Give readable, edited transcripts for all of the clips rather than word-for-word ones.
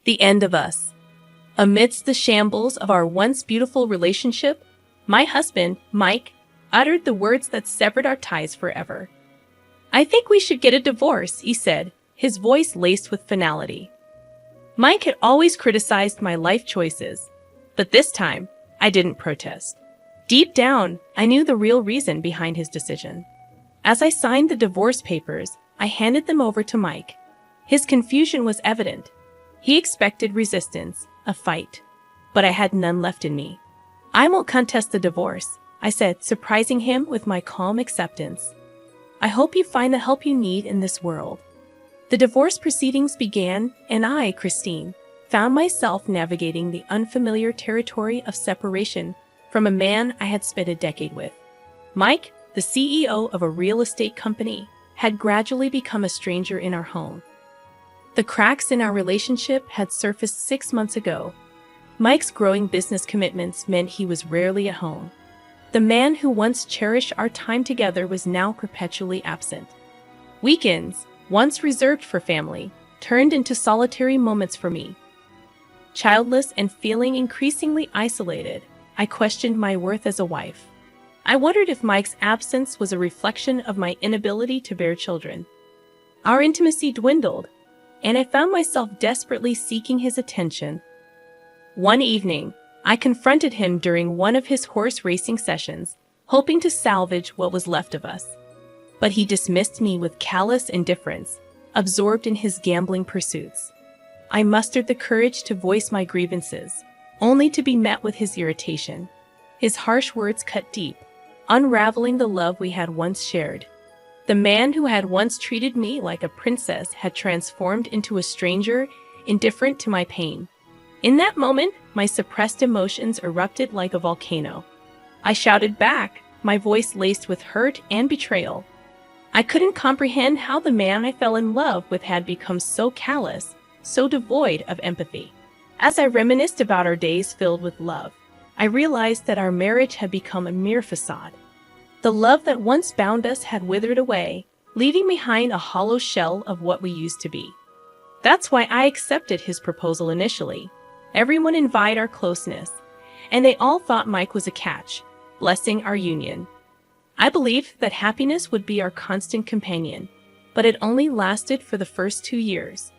The end of us. Amidst the shambles of our once beautiful relationship, my husband, Mike, uttered the words that severed our ties forever. "I think we should get a divorce," he said, his voice laced with finality. Mike had always criticized my life choices, but this time, I didn't protest. Deep down, I knew the real reason behind his decision. As I signed the divorce papers, I handed them over to Mike. His confusion was evident. He expected resistance, a fight, but I had none left in me. "I won't contest the divorce," I said, surprising him with my calm acceptance. "I hope you find the help you need in this world." The divorce proceedings began, and I, Christine, found myself navigating the unfamiliar territory of separation from a man I had spent a decade with. Mike, the CEO of a real estate company, had gradually become a stranger in our home. The cracks in our relationship had surfaced 6 months ago. Mike's growing business commitments meant he was rarely at home. The man who once cherished our time together was now perpetually absent. Weekends, once reserved for family, turned into solitary moments for me. Childless and feeling increasingly isolated, I questioned my worth as a wife. I wondered if Mike's absence was a reflection of my inability to bear children. Our intimacy dwindled, and I found myself desperately seeking his attention. One evening, I confronted him during one of his horse racing sessions, hoping to salvage what was left of us. But he dismissed me with callous indifference, absorbed in his gambling pursuits. I mustered the courage to voice my grievances, only to be met with his irritation. His harsh words cut deep, unraveling the love we had once shared. The man who had once treated me like a princess had transformed into a stranger, indifferent to my pain. In that moment, my suppressed emotions erupted like a volcano. I shouted back, my voice laced with hurt and betrayal. I couldn't comprehend how the man I fell in love with had become so callous, so devoid of empathy. As I reminisced about our days filled with love, I realized that our marriage had become a mere facade. The love that once bound us had withered away, leaving behind a hollow shell of what we used to be. That's why I accepted his proposal initially. Everyone envied our closeness, and they all thought Mike was a catch, blessing our union. I believed that happiness would be our constant companion, but it only lasted for the first 2 years.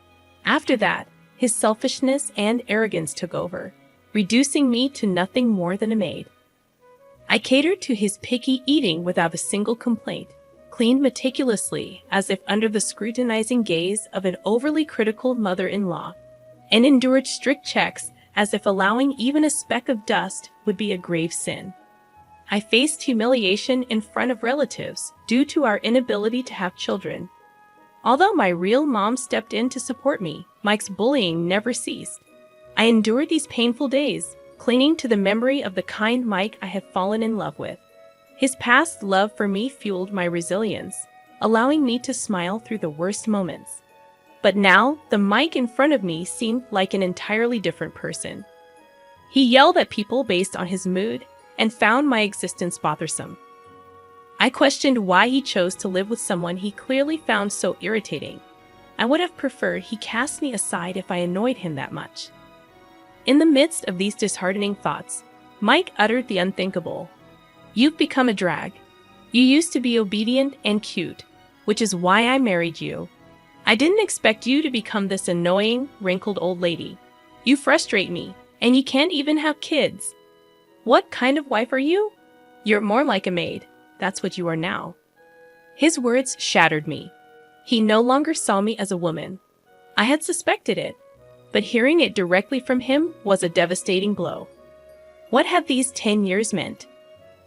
After that, his selfishness and arrogance took over, reducing me to nothing more than a maid. I catered to his picky eating without a single complaint, cleaned meticulously as if under the scrutinizing gaze of an overly critical mother-in-law, and endured strict checks as if allowing even a speck of dust would be a grave sin. I faced humiliation in front of relatives due to our inability to have children. Although my real mom stepped in to support me, Mike's bullying never ceased. I endured these painful days, clinging to the memory of the kind Mike I had fallen in love with. His past love for me fueled my resilience, allowing me to smile through the worst moments. But now, the Mike in front of me seemed like an entirely different person. He yelled at people based on his mood and found my existence bothersome. I questioned why he chose to live with someone he clearly found so irritating. I would have preferred he cast me aside if I annoyed him that much. In the midst of these disheartening thoughts, Mike uttered the unthinkable. "You've become a drag. You used to be obedient and cute, which is why I married you. I didn't expect you to become this annoying, wrinkled old lady. You frustrate me, and you can't even have kids. What kind of wife are you? You're more like a maid. That's what you are now." His words shattered me. He no longer saw me as a woman. I had suspected it, but hearing it directly from him was a devastating blow. What had these 10 years meant?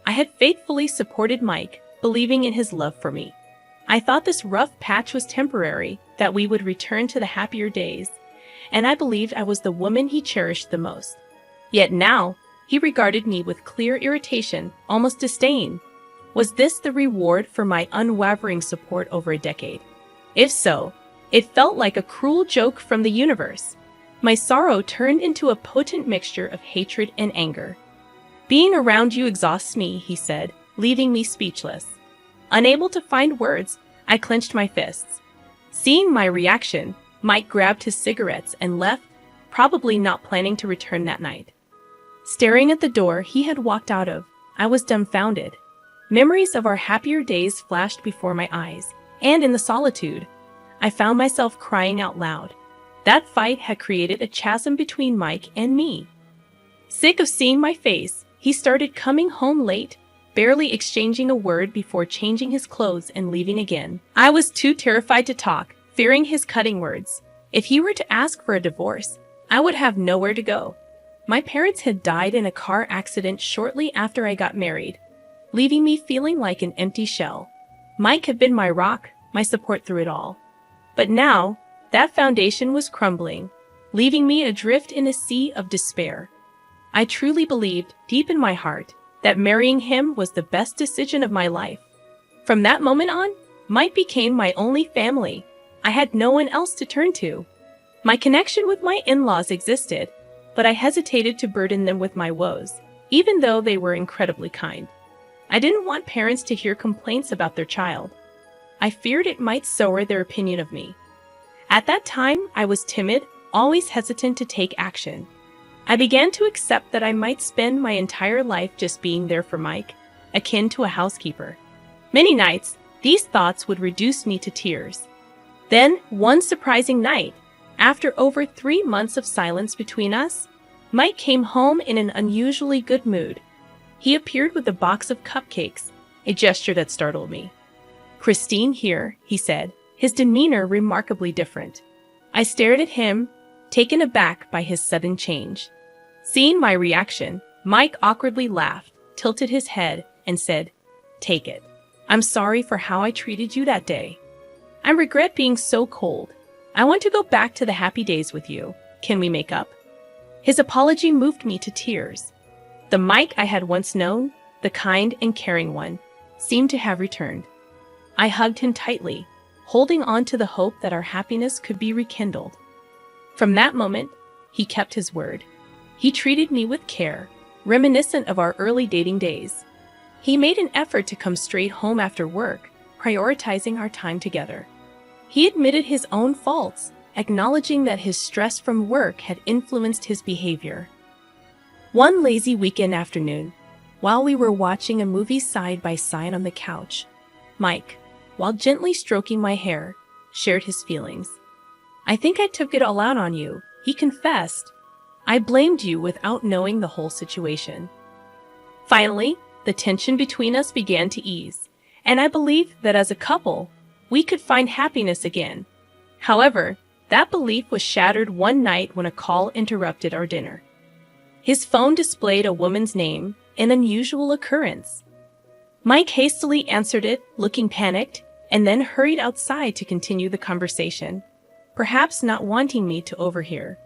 I had faithfully supported Mike, believing in his love for me. I thought this rough patch was temporary, that we would return to the happier days, and I believed I was the woman he cherished the most. Yet now, he regarded me with clear irritation, almost disdain. Was this the reward for my unwavering support over a decade? If so, it felt like a cruel joke from the universe. My sorrow turned into a potent mixture of hatred and anger. "Being around you exhausts me," he said, leaving me speechless. Unable to find words, I clenched my fists. Seeing my reaction, Mike grabbed his cigarettes and left, probably not planning to return that night. Staring at the door he had walked out of, I was dumbfounded. Memories of our happier days flashed before my eyes, and in the solitude, I found myself crying out loud. That fight had created a chasm between Mike and me. Sick of seeing my face, he started coming home late, barely exchanging a word before changing his clothes and leaving again. I was too terrified to talk, fearing his cutting words. If he were to ask for a divorce, I would have nowhere to go. My parents had died in a car accident shortly after I got married, leaving me feeling like an empty shell. Mike had been my rock, my support through it all. But now, that foundation was crumbling, leaving me adrift in a sea of despair. I truly believed, deep in my heart, that marrying him was the best decision of my life. From that moment on, Mike became my only family. I had no one else to turn to. My connection with my in-laws existed, but I hesitated to burden them with my woes, even though they were incredibly kind. I didn't want parents to hear complaints about their child. I feared it might sour their opinion of me. At that time, I was timid, always hesitant to take action. I began to accept that I might spend my entire life just being there for Mike, akin to a housekeeper. Many nights, these thoughts would reduce me to tears. Then, one surprising night, after over 3 months of silence between us, Mike came home in an unusually good mood. He appeared with a box of cupcakes, a gesture that startled me. "Christine here," he said, his demeanor remarkably different. I stared at him, taken aback by his sudden change. Seeing my reaction, Mike awkwardly laughed, tilted his head, and said, "Take it. I'm sorry for how I treated you that day. I regret being so cold. I want to go back to the happy days with you. Can we make up?" His apology moved me to tears. The Mike I had once known, the kind and caring one, seemed to have returned. I hugged him tightly, holding on to the hope that our happiness could be rekindled. From that moment, he kept his word. He treated me with care, reminiscent of our early dating days. He made an effort to come straight home after work, prioritizing our time together. He admitted his own faults, acknowledging that his stress from work had influenced his behavior. One lazy weekend afternoon, while we were watching a movie side by side on the couch, Mike, while gently stroking my hair, shared his feelings. "I think I took it all out on you," he confessed. "I blamed you without knowing the whole situation." Finally, the tension between us began to ease, and I believed that as a couple, we could find happiness again. However, that belief was shattered one night when a call interrupted our dinner. His phone displayed a woman's name, an unusual occurrence. Mike hastily answered it, looking panicked, and then hurried outside to continue the conversation, perhaps not wanting me to overhear.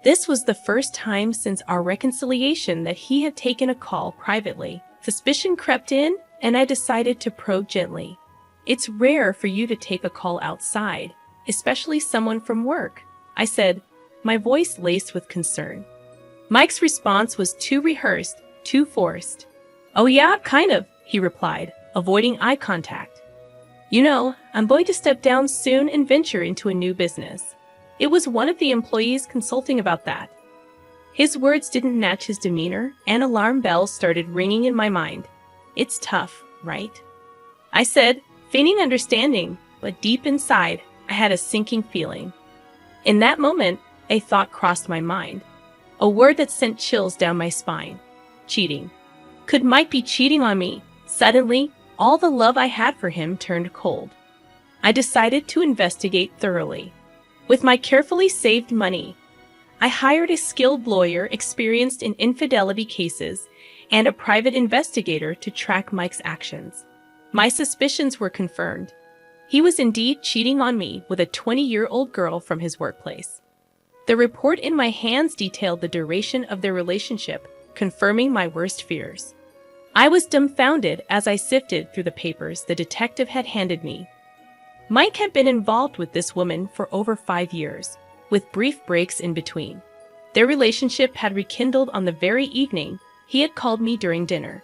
This was the first time since our reconciliation that he had taken a call privately. Suspicion crept in, and I decided to probe gently. "It's rare for you to take a call outside, especially someone from work," I said, my voice laced with concern. Mike's response was too rehearsed, too forced. "Oh yeah, kind of," he replied, avoiding eye contact. "You know, I'm going to step down soon and venture into a new business." It was one of the employees consulting about that. His words didn't match his demeanor, and alarm bells started ringing in my mind. "It's tough, right?" I said, feigning understanding, but deep inside, I had a sinking feeling. In that moment, a thought crossed my mind, a word that sent chills down my spine. Cheating. Could Mike be cheating on me? Suddenly, all the love I had for him turned cold. I decided to investigate thoroughly. With my carefully saved money, I hired a skilled lawyer experienced in infidelity cases and a private investigator to track Mike's actions. My suspicions were confirmed. He was indeed cheating on me with a 20-year-old girl from his workplace. The report in my hands detailed the duration of their relationship, confirming my worst fears. I was dumbfounded as I sifted through the papers the detective had handed me. Mike had been involved with this woman for over 5 years, with brief breaks in between. Their relationship had rekindled on the very evening he had called me during dinner.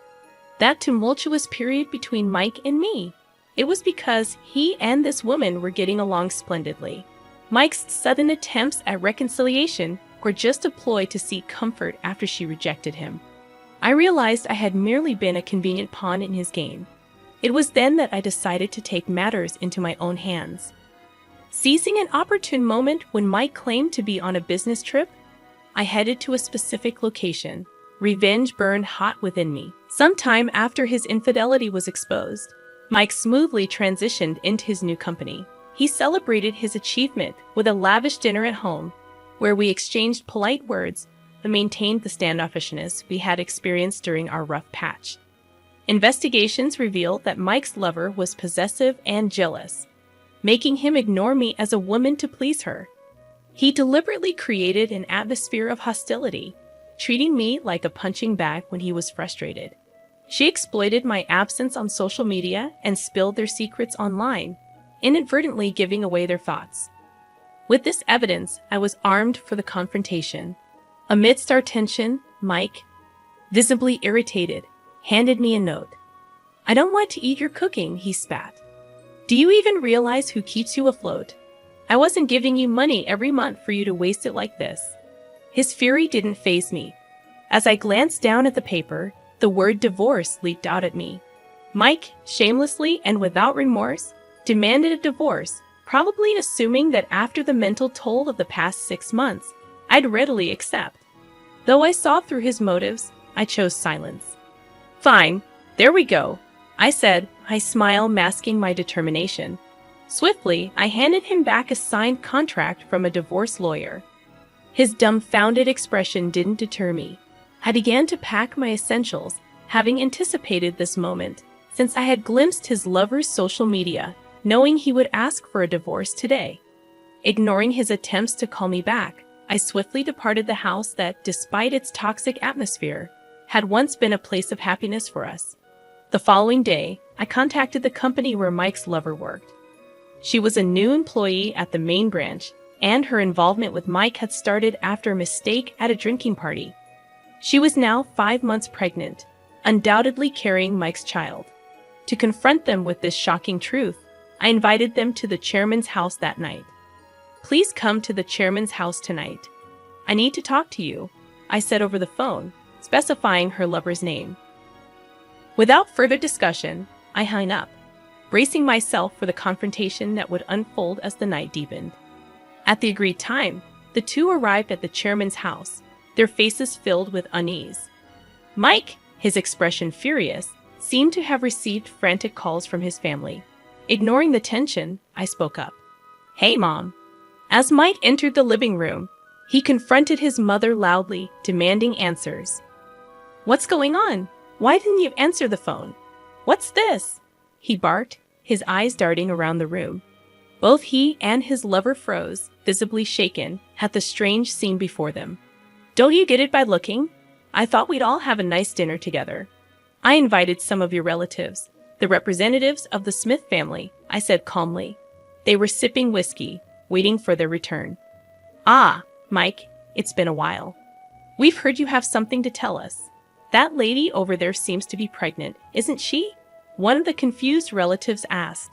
That tumultuous period between Mike and me. It was because he and this woman were getting along splendidly. Mike's sudden attempts at reconciliation or just a ploy to seek comfort after she rejected him. I realized I had merely been a convenient pawn in his game. It was then that I decided to take matters into my own hands. Seizing an opportune moment when Mike claimed to be on a business trip, I headed to a specific location. Revenge burned hot within me. Sometime after his infidelity was exposed, Mike smoothly transitioned into his new company. He celebrated his achievement with a lavish dinner at home, where we exchanged polite words but maintained the standoffishness we had experienced during our rough patch. Investigations revealed that Mike's lover was possessive and jealous, making him ignore me as a woman to please her. He deliberately created an atmosphere of hostility, treating me like a punching bag when he was frustrated. She exploited my absence on social media and spilled their secrets online, inadvertently giving away their thoughts. With this evidence, I was armed for the confrontation. Amidst our tension, Mike, visibly irritated, handed me a note. "I don't want to eat your cooking," he spat. "Do you even realize who keeps you afloat? I wasn't giving you money every month for you to waste it like this." His fury didn't faze me. As I glanced down at the paper, the word divorce leaped out at me. Mike, shamelessly and without remorse, demanded a divorce, probably assuming that after the mental toll of the past 6 months, I'd readily accept. Though I saw through his motives, I chose silence. "Fine, there we go," I said, my smile masking my determination. Swiftly, I handed him back a signed contract from a divorce lawyer. His dumbfounded expression didn't deter me. I began to pack my essentials, having anticipated this moment, since I had glimpsed his lover's social media, knowing he would ask for a divorce today. Ignoring his attempts to call me back, I swiftly departed the house that, despite its toxic atmosphere, had once been a place of happiness for us. The following day, I contacted the company where Mike's lover worked. She was a new employee at the main branch, and her involvement with Mike had started after a mistake at a drinking party. She was now 5 months pregnant, undoubtedly carrying Mike's child. To confront them with this shocking truth, I invited them to the chairman's house that night. "Please come to the chairman's house tonight. I need to talk to you," I said over the phone, specifying her lover's name. Without further discussion, I hung up, bracing myself for the confrontation that would unfold as the night deepened. At the agreed time, the two arrived at the chairman's house, their faces filled with unease. Mike, his expression furious, seemed to have received frantic calls from his family. Ignoring the tension, I spoke up. "Hey, Mom." As Mike entered the living room, he confronted his mother loudly, demanding answers. "What's going on? Why didn't you answer the phone? What's this?" he barked, his eyes darting around the room. Both he and his lover froze, visibly shaken, at the strange scene before them. "Don't you get it by looking? I thought we'd all have a nice dinner together. I invited some of your relatives, the representatives of the Smith family," I said calmly. They were sipping whiskey, waiting for their return. "Ah, Mike, it's been a while. We've heard you have something to tell us. That lady over there seems to be pregnant, isn't she?" one of the confused relatives asked.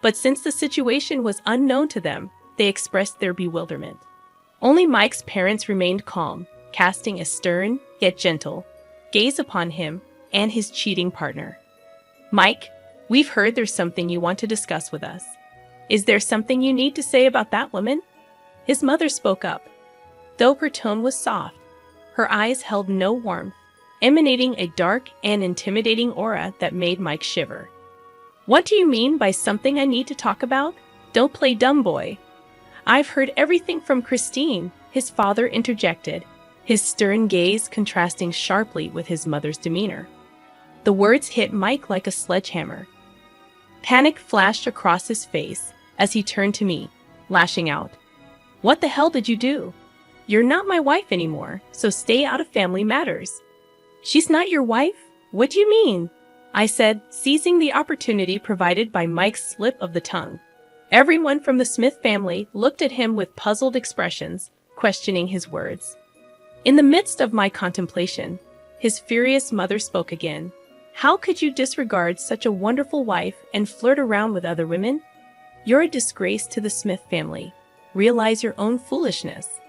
But since the situation was unknown to them, they expressed their bewilderment. Only Mike's parents remained calm, casting a stern, yet gentle, gaze upon him and his cheating partner. "Mike, we've heard there's something you want to discuss with us. Is there something you need to say about that woman?" His mother spoke up. Though her tone was soft, her eyes held no warmth, emanating a dark and intimidating aura that made Mike shiver. "What do you mean by something I need to talk about? Don't play dumb, boy." "I've heard everything from Christine," his father interjected, his stern gaze contrasting sharply with his mother's demeanor. The words hit Mike like a sledgehammer. Panic flashed across his face as he turned to me, lashing out. "What the hell did you do? You're not my wife anymore, so stay out of family matters." "She's not your wife? What do you mean?" I said, seizing the opportunity provided by Mike's slip of the tongue. Everyone from the Smith family looked at him with puzzled expressions, questioning his words. In the midst of my contemplation, his furious mother spoke again. "How could you disregard such a wonderful wife and flirt around with other women? You're a disgrace to the Smith family. Realize your own foolishness."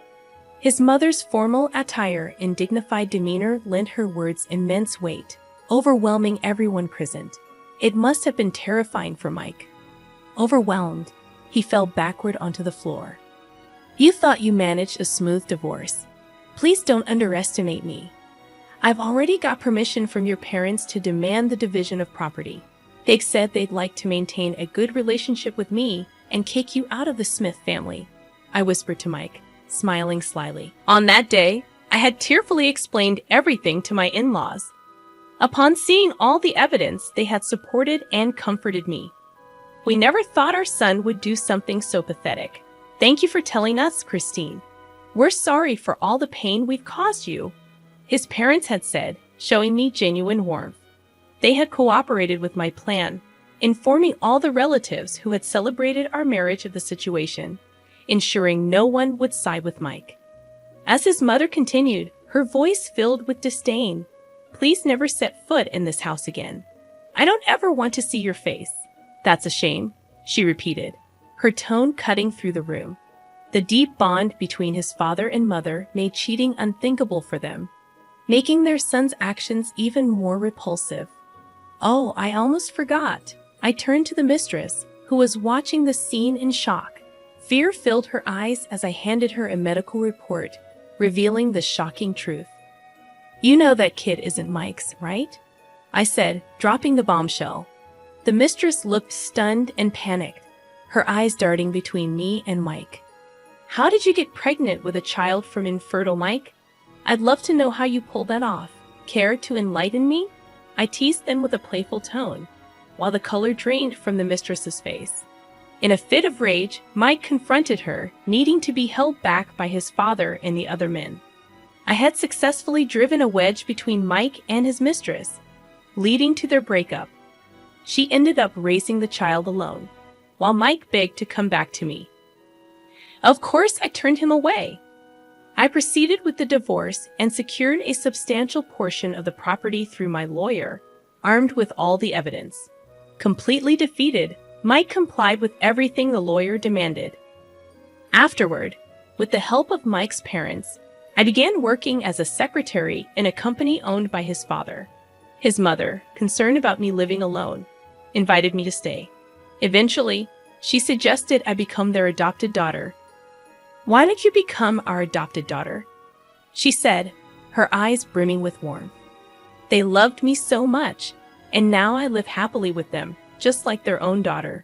His mother's formal attire and dignified demeanor lent her words immense weight, overwhelming everyone present. It must have been terrifying for Mike. Overwhelmed, he fell backward onto the floor. You thought you managed a smooth divorce. Please don't underestimate me. I've already got permission from your parents to demand the division of property. They said they'd like to maintain a good relationship with me and kick you out of the Smith family, I whispered to Mike, smiling slyly. On that day, I had tearfully explained everything to my in-laws. Upon seeing all the evidence, they had supported and comforted me. We never thought our son would do something so pathetic. Thank you for telling us, Christine. We're sorry for all the pain we've caused you, his parents had said, showing me genuine warmth. They had cooperated with my plan, informing all the relatives who had celebrated our marriage of the situation, ensuring no one would side with Mike. As his mother continued, her voice filled with disdain, "Please never set foot in this house again. I don't ever want to see your face." "That's a shame," she repeated, her tone cutting through the room. The deep bond between his father and mother made cheating unthinkable for them, making their son's actions even more repulsive. "Oh, I almost forgot." I turned to the mistress, who was watching the scene in shock. Fear filled her eyes as I handed her a medical report, revealing the shocking truth. "You know that kid isn't Mike's, right?" I said, dropping the bombshell. The mistress looked stunned and panicked, her eyes darting between me and Mike. "How did you get pregnant with a child from infertile Mike? I'd love to know how you pulled that off. Care to enlighten me?" I teased them with a playful tone, while the color drained from the mistress's face. In a fit of rage, Mike confronted her, needing to be held back by his father and the other men. I had successfully driven a wedge between Mike and his mistress, leading to their breakup. She ended up raising the child alone, while Mike begged to come back to me. Of course, I turned him away. I proceeded with the divorce and secured a substantial portion of the property through my lawyer, armed with all the evidence. Completely defeated, Mike complied with everything the lawyer demanded. Afterward, with the help of Mike's parents, I began working as a secretary in a company owned by his father. His mother, concerned about me living alone, invited me to stay. Eventually, she suggested I become their adopted daughter. "Why don't you become our adopted daughter?" she said, her eyes brimming with warmth. "They loved me so much, and now I live happily with them, just like their own daughter."